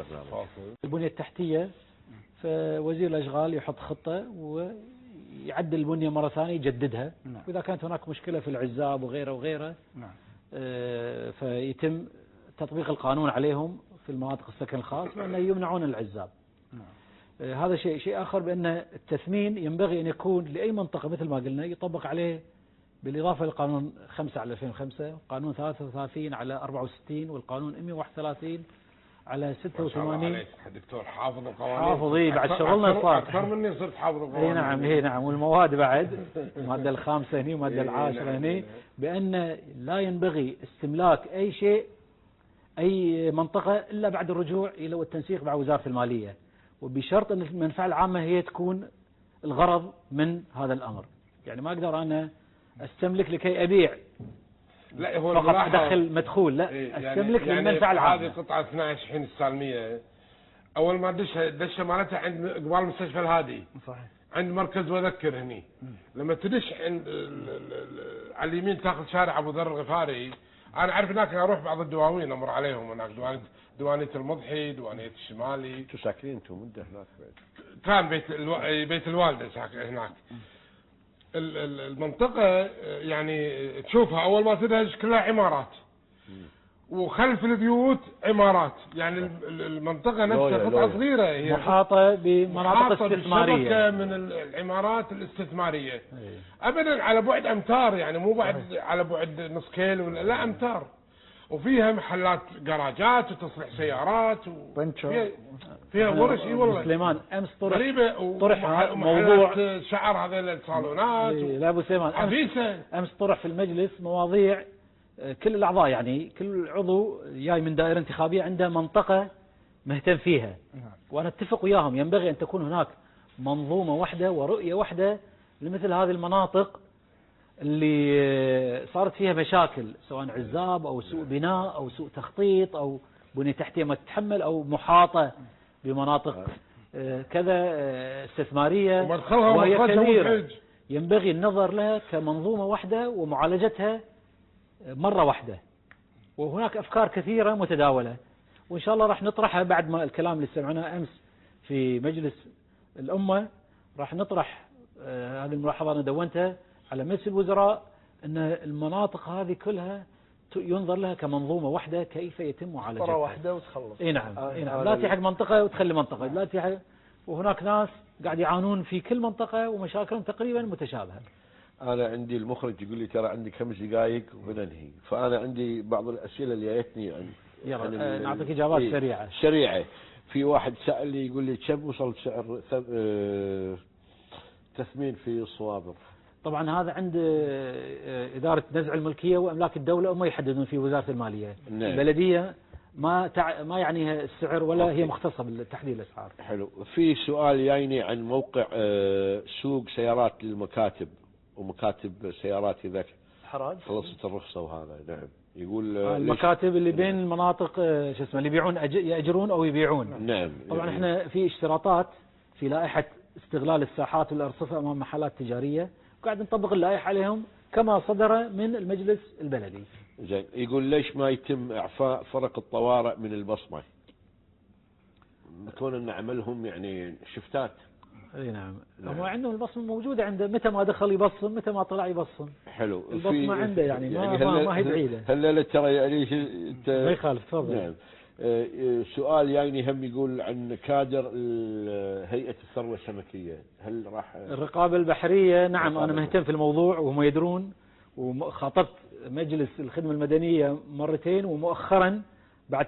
البرنامج. البنية التحتية، فوزير الأشغال يحط خطة ويعدل البنية مرة ثانية يجددها. وإذا كانت هناك مشكلة في العزاب وغيره وغيره فيتم تطبيق القانون عليهم في المناطق السكن الخاص بأن يمنعون العزاب. هذا شيء آخر، بأن التثمين ينبغي أن يكون لأي منطقة مثل ما قلنا يطبق عليه بالإضافة للقانون 5 على 2005، قانون 33 على 64، والقانون 131 على 86. دكتور حافظ القوانين. حافظي بعد شغلنا صار أكثر مني صرت حافظ القوانين. اي نعم والمواد بعد المادة الخامسة هني والمادة العاشرة هني، بأن لا ينبغي استملاك أي شيء أي منطقة إلا بعد الرجوع إلى والتنسيق مع وزارة المالية، وبشرط أن المنفعة العامة هي تكون الغرض من هذا الأمر. يعني ما أقدر أنا أستملك لكي أبيع لا هو فقط أدخل مدخول، لا أستملك للمنفعة العامة. هذه قطعة 12 حين السالمية أول ما دش مالتها عند قبال مستشفى الهادي. صحيح. عند مركز وذكر هني. لما تدش عند على اليمين تاخذ شارع أبو ذر الغفاري، أنا أعرف هناك أروح بعض الدواوين أمر عليهم هناك، دوانية المضحي، دوانية الشمالي. أنتم ساكنين أنتم مدة هناك؟ كان بيت الوالدة ساكن هناك. المنطقة يعني تشوفها أول ما تدهش كلها عمارات، وخلف البيوت عمارات، يعني المنطقة نفسها قطعة صغيرة هي محاطة بمناطق استثمارية، شبكة من العمارات الاستثمارية. أبدا على بعد أمتار، يعني مو بعد على بعد نص كيلو، لا أمتار. وفيها محلات جراجات وتصليح سيارات فيها ورش. اي والله سليمان امس طرح موضوع شعر هذول الصالونات. لا ابو سليمان امس طرح في المجلس مواضيع كل الاعضاء، يعني كل عضو جاي من دائره انتخابيه عنده منطقه مهتم فيها، وانا اتفق وياهم ينبغي ان تكون هناك منظومه واحده ورؤيه واحده لمثل هذه المناطق اللي صارت فيها مشاكل، سواء عزاب أو سوء بناء أو سوء تخطيط أو بنية تحتية ما تتحمل أو محاطة بمناطق كذا استثمارية وهي كبيرة، ينبغي النظر لها كمنظومة واحدة ومعالجتها مرة واحدة. وهناك أفكار كثيرة متداولة، وإن شاء الله راح نطرحها بعد ما الكلام اللي سمعناه أمس في مجلس الأمة. راح نطرح هذه الملاحظة أنا دونتها على مجلس الوزراء، أن المناطق هذه كلها ينظر لها كمنظومة واحدة كيف يتم معالجتها. مرة واحدة وتخلص. اي نعم. لا تحق منطقة وتخلي منطقة، لا تحق. وهناك ناس قاعد يعانون في كل منطقة ومشاكلهم تقريبا متشابهة. أنا عندي المخرج يقول لي ترى عندك 5 دقائق وبننهي، فأنا عندي بعض الأسئلة اللي جايتني يلا نعطيك إجابات سريعة. في واحد سأل لي يقول لي كم وصل سعر تثمين في الصوابر؟ طبعا هذا عند إدارة نزع الملكية وأملاك الدولة، هم يحددون في وزارة المالية. نعم. البلدية ما يعنيها السعر ولا هي مختصة بالتحديد الأسعار. حلو. في سؤال جايني عن موقع سوق سيارات للمكاتب ومكاتب سيارات إذا خلصت الرخصة، وهذا نعم يقول المكاتب اللي بين المناطق شو اسمه اللي يبيعون يأجرون أو يبيعون. نعم. طبعا احنا في اشتراطات في لائحة استغلال الساحات والأرصفة أمام محلات تجارية، قاعد نطبق اللائحة عليهم كما صدر من المجلس البلدي. زين. يقول ليش ما يتم إعفاء فرق الطوارئ من البصمة؟ كون أن عملهم يعني شفتات. اي نعم. هم عندهم البصمة موجودة عنده، متى ما دخل يبصم متى ما طلع يبصم. حلو. البصمة عنده يعني ما هي بعيدة. هلا ترى يعني ما يخالف. تفضل. نعم. سؤال يعني هم يقول عن كادر هيئة الثروة السمكية، هل راح الرقابة البحرية؟ نعم أنا مهتم في الموضوع وهم يدرون، وخاطبت مجلس الخدمة المدنية مرتين، ومؤخرا بعد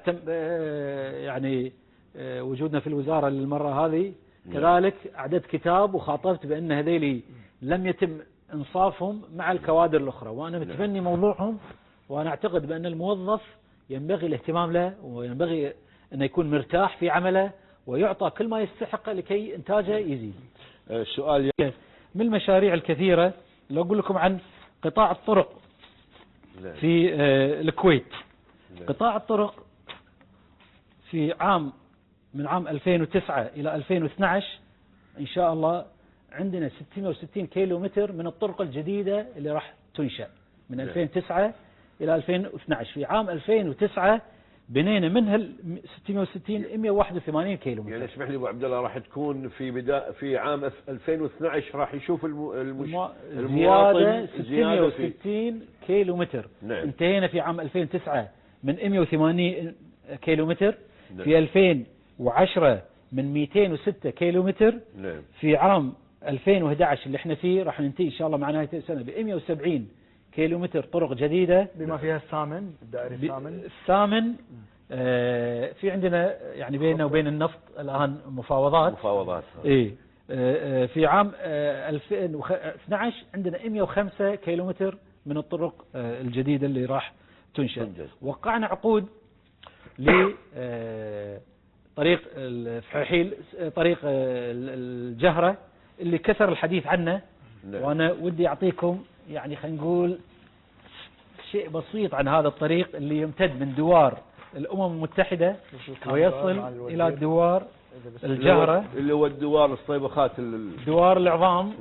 يعني وجودنا في الوزارة للمرة هذه كذلك أعددت كتاب وخاطبت بأن هذيلي لم يتم إنصافهم مع الكوادر الأخرى، وأنا متبني موضوعهم، وأنا أعتقد بأن الموظف ينبغي الاهتمام له وينبغي أن يكون مرتاح في عمله ويعطى كل ما يستحق لكي إنتاجه يزيد. سؤال من المشاريع الكثيرة لو أقول لكم عن قطاع الطرق في الكويت. قطاع الطرق في من عام 2009 إلى 2012 إن شاء الله عندنا 660 كيلو متر من الطرق الجديدة اللي راح تنشأ من 2009 إلى 2012. في عام 2009 بنينا منها 660 181 كيلو متر. يعني اسمح لي ابو عبد الله، راح تكون في عام 2012 راح يشوف زيادة 660 كيلو متر. نعم. انتهينا في عام 2009 من 180 كيلو متر. نعم. في 2010 من 206 كيلو متر. نعم. في عام 2011 اللي احنا فيه راح ننتهي ان شاء الله مع نهاية السنة ب 170 كيلو متر طرق جديدة، بما فيها الثامن، الدائري الثامن. في عندنا يعني بيننا وبين النفط الآن مفاوضات. إيه. في عام 2012 عندنا 105 كيلومتر من الطرق الجديدة اللي راح تنشأ. وقعنا عقود لطريق الفحيل، طريق الجهرة اللي كثر الحديث عنه. وأنا ودي أعطيكم يعني خلينا نقول شيء بسيط عن هذا الطريق اللي يمتد من دوار الأمم المتحدة ويصل إلى دوار الجهرة، اللي هو الدوار الصيبخات، دوار العظام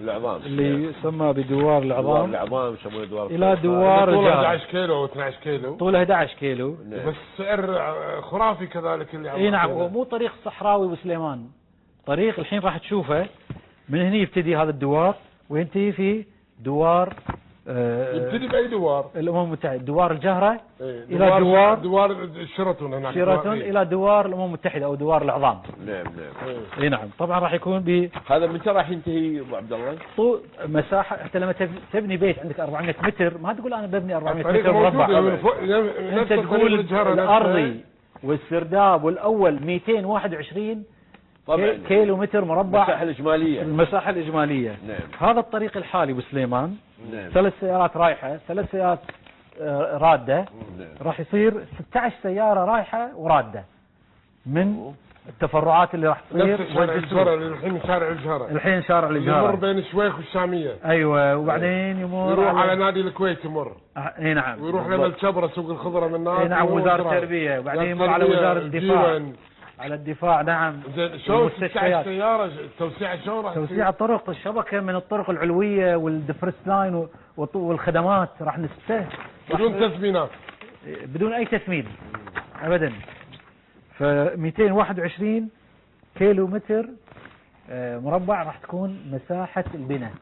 اللي يسمى بدوار العظام، يسمونه دوار إلى دوار الجهرة. طوله 11 كيلو أو 12 كيلو، طوله 11 كيلو. بس سعر خرافي كذلك اللي اي نعم. هو مو طريق صحراوي وسليمان، طريق الحين راح تشوفه من هنا يبتدي هذا الدوار وينتهي في دوار يبتدي بأي دوار؟ الأمم المتحدة، دوار الجهرة إلى دوار شيراتون هناك، شيراتون إلى دوار الأمم المتحدة أو دوار العظام. نعم. اي نعم. طبعا راح يكون هذا متى راح ينتهي ابو عبد الله؟ طول مساحة. انت لما تبني بيت عندك 400 متر ما تقول انا ببني 400 متر مربع، انت تقول الأرضي والسرداب والأول 221 كيلو متر مربع المساحة الإجمالية. نعم. هذا الطريق الحالي بسليمان. نعم. 3 سيارات رايحة، 3 سيارات رادة. نعم. راح يصير 16 سيارة رايحة ورادة من التفرعات اللي راح تصير. الحين شارع الجهرة يمر بين الشويخ والشامية. ايوه. وبعدين يروح على نادي الكويت يمر. اي نعم. ويروح لمل شبرة سوق الخضرة من نادي. اي نعم. وزارة التربية. وبعدين يمر على وزارة الدفاع. على الدفاع. نعم. شو 16 سيارة توسيع الشورى، توسيع الطرق، الشبكة من الطرق العلوية والدفرست لاين والخدمات راح نستهدف بدون تثمينات، بدون أي تثمين أبدا. ف 221 كيلو متر مربع راح تكون مساحة البناء.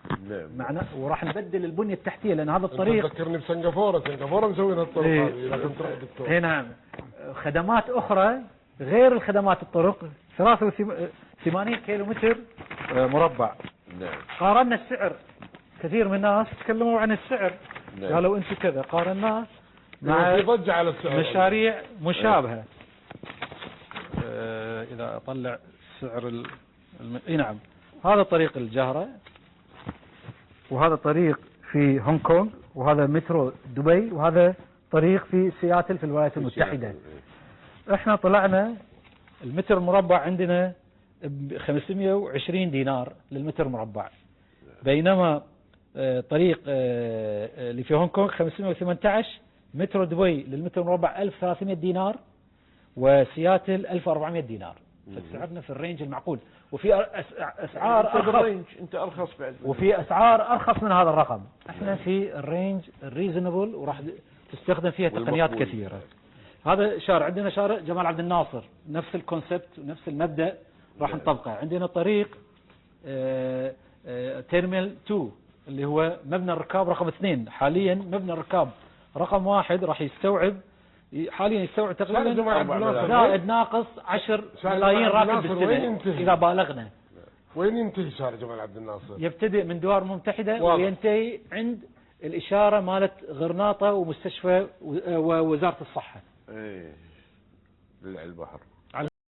نعم. وراح نبدل البنية التحتية لأن هذا الطريق تذكرني بسنغافورة مسوين هالطرق هذه لازم تروح دكتور. اي نعم. خدمات أخرى غير الخدمات الطرق 83 كيلو متر مربع. نعم. قارنا السعر، كثير من الناس تكلموا عن السعر. نعم. قالوا انتم كذا، قارناه مع على السعر مشاريع مشابهة. إذا أطلع سعر اي نعم. هذا طريق الجهرة، وهذا طريق في هونغ كونغ، وهذا مترو دبي، وهذا طريق في سياتل في الولايات المتحدة. احنا طلعنا المتر المربع عندنا ب 520 دينار للمتر مربع، بينما طريق اللي في هونغ كونغ 518، مترو دبي للمتر مربع 1300 دينار، وسياتل 1400 دينار. فسعرنا في الرينج المعقول، وفي اسعار ارخص. انت ارخص بعد، وفي اسعار ارخص من هذا الرقم. احنا في الرينج الريزونبل وراح تستخدم فيها تقنيات كثيرة. هذا شارع عندنا، شارع جمال عبد الناصر، نفس الكونسبت ونفس المبدأ راح نطبقه. عندنا طريق تيرمينال 2 اللي هو مبنى الركاب رقم 2. حاليا مبنى الركاب رقم 1 راح يستوعب، حاليا يستوعب تقريبا زائد ناقص 10 ملايين راكب بالسنة إذا بالغنا. وين ينتهي شارع جمال عبد الناصر؟ يبتدئ من دوار ممتحدة وينتهي عند الإشارة مالت غرناطة ومستشفى ووزارة الصحة. ايه البحر.